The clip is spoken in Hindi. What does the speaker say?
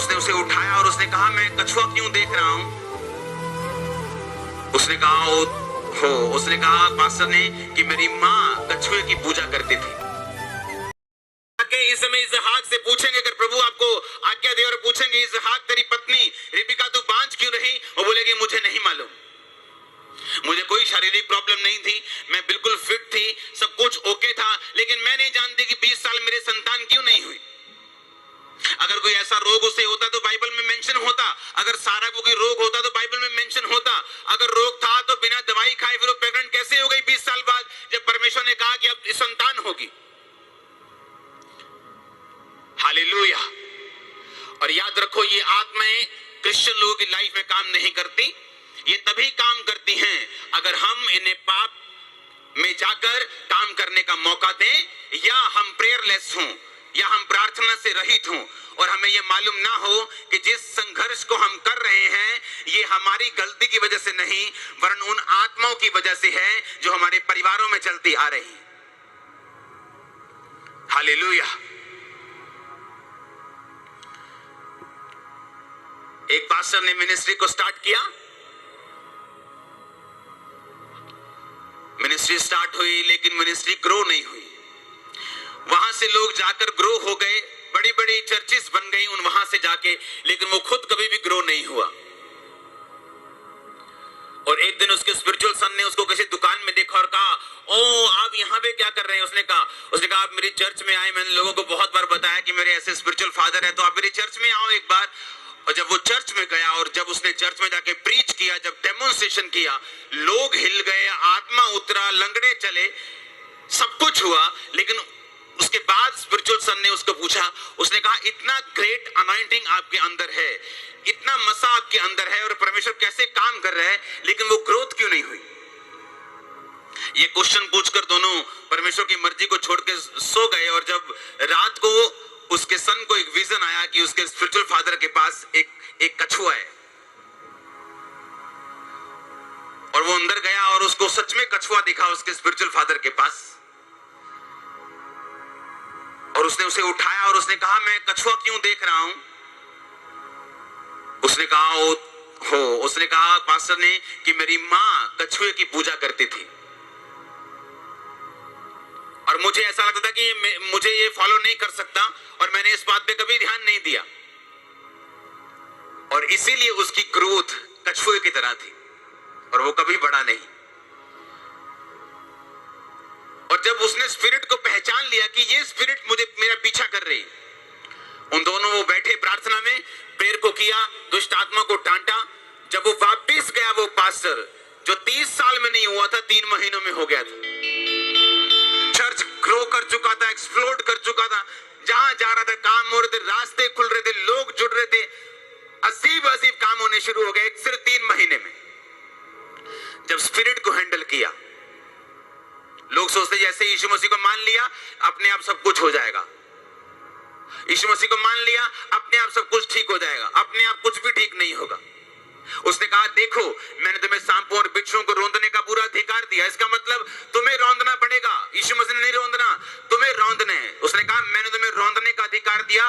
उसने उसे उठाया और उसने कहा, मैं कछुआ क्यों देख रहा हूं? उसने कहा पास्टर ने कि मेरी माँ कछुए की पूजा करती थी। इस समय इसहाक से पूछेंगे, अगर प्रभु आपको आज्ञा दे और पूछेंगे, इसहाक तेरी पत्नी रिबिका तू बांझ क्यों रही? वो बोलेगी मुझे नहीं मालूम, मुझे कोई शारीरिक प्रॉब्लम नहीं थी, मैं बिल्कुल फिट थी, सब कुछ ओके था, लेकिन मैं नहीं जानती कि 20 साल मेरे संतान क्यों नहीं हुई। अगर कोई ऐसा रोग उसे होता तो बाइबल में मेंशन होता, अगर सारा को कोई रोग होता तो बाइबल में मेंशन होता, अगर रोग था तो बिना दवाई खाए फिर वो प्रेग्नेंट कैसे हो गई 20 साल बाद, जब परमेश्वर ने कहा कि अब संतान होगी। हालेलुया। और याद रखो, ये आत्माएं क्रिश्चियन लोगों की लाइफ में काम नहीं करती, ये तभी काम करती हैं अगर हम इन्हें पाप में जाकर काम करने का मौका दें, या हम प्रेयरलेस हों, या हम प्रार्थना से रहित हों, और हमें यह मालूम ना हो कि जिस संघर्ष को हम कर रहे हैं ये हमारी गलती की वजह से नहीं, वरन उन आत्माओं की वजह से है जो हमारे परिवारों में चलती आ रही है। हालेलुया। एक पास्टर ने मिनिस्ट्री को स्टार्ट किया, मिनिस्ट्री स्टार्ट हुई, लेकिन मिनिस्ट्री ग्रो नहीं हुई। वहां से लोग जाकर ग्रो हो गए, बड़ी बड़ी चर्चेस बन गई उन वहां से जाके, लेकिन वो खुद कभी भी ग्रो नहीं हुआ। और एक दिन उसके स्पिरिचुअल सन ने उसको किसी दुकान में देखा और कहा, ओ आप यहाँ पे क्या कर रहे हैं? उसने कहा आप मेरी चर्च में आए, मैंने लोगों को बहुत बार बताया कि मेरे ऐसे स्पिरिचुअल फादर है, तो आप मेरी चर्च में आओ एक बार। और जब वो चर्च में गया और जब उसने चर्च में जाके प्रीच किया, जब डेमोन्स्ट्रेशन किया, लोग हिल गए, आत्मा उतरा, लंगड़े चले, सब कुछ हुआ। लेकिन उसके बाद स्पिरिचुअल सन ने उसको पूछा, उसने कहा इतना ग्रेट अनॉइंटिंग आपके अंदर है, इतना मसा आपके अंदर है, और परमेश्वर कैसे काम कर रहा है, लेकिन वो ग्रोथ क्यों नहीं हुई? ये क्वेश्चन पूछकर दोनों परमेश्वर की मर्जी को छोड़ के सो गए। और जब रात को उसके सन को एक विजन आया कि उसके स्पिरिचुअल फादर के पास एक कछुआ है, और वो अंदर गया और उसको सच में कछुआ दिखा उसके स्पिरिचुअल फादर के पास, और उसने उसे उठाया और उसने कहा, मैं कछुआ क्यों देख रहा हूं? उसने कहा पास्टर ने कि मेरी माँ कछुए की पूजा करती थी, और मुझे ऐसा लगता था कि मुझे ये फॉलो नहीं कर सकता, और मैंने इस बात पे कभी ध्यान नहीं दिया, और इसीलिए उसकी ग्रोथ कछुए की तरह थी और वो कभी बढ़ा नहीं। और जब उसने स्पिरिट को पहचान लिया कि ये स्पिरिट मेरा पीछा कर रही, उन दोनों वो बैठे प्रार्थना में, प्रेयर को किया, दुष्ट आत्मा को डांटा। जब वो वापस गया, वो पास्टर जो 30 साल में नहीं हुआ था, 3 महीनों में हो गया था। चर्च ग्रो कर चुका था, एक्सप्लोड कर चुका था, जहां जा रहा था काम हो रहे थे, रास्ते खुल रहे थे, लोग जुड़ रहे थे, अजीब अजीब काम होने शुरू हो गए सिर्फ 3 महीने में। जब स्पिरिट को हैंडल किया, लोग सोचते जैसे यीशु मसीह को मान लिया अपने आप सब कुछ हो जाएगा, यीशु मसीह को मान लिया अपने आप सब कुछ ठीक हो जाएगा, अपने आप कुछ भी ठीक नहीं होगा। उसने कहा, देखो मैंने तुम्हें सांपों और बिच्छुओं को रौंदने का पूरा अधिकार दिया, इसका मतलब तुम्हें रौंदना पड़ेगा। यीशु मसीह ने नहीं रौंदना, तुम्हें रौंदना है। उसने कहा मैंने तुम्हें रौंदने का अधिकार दिया,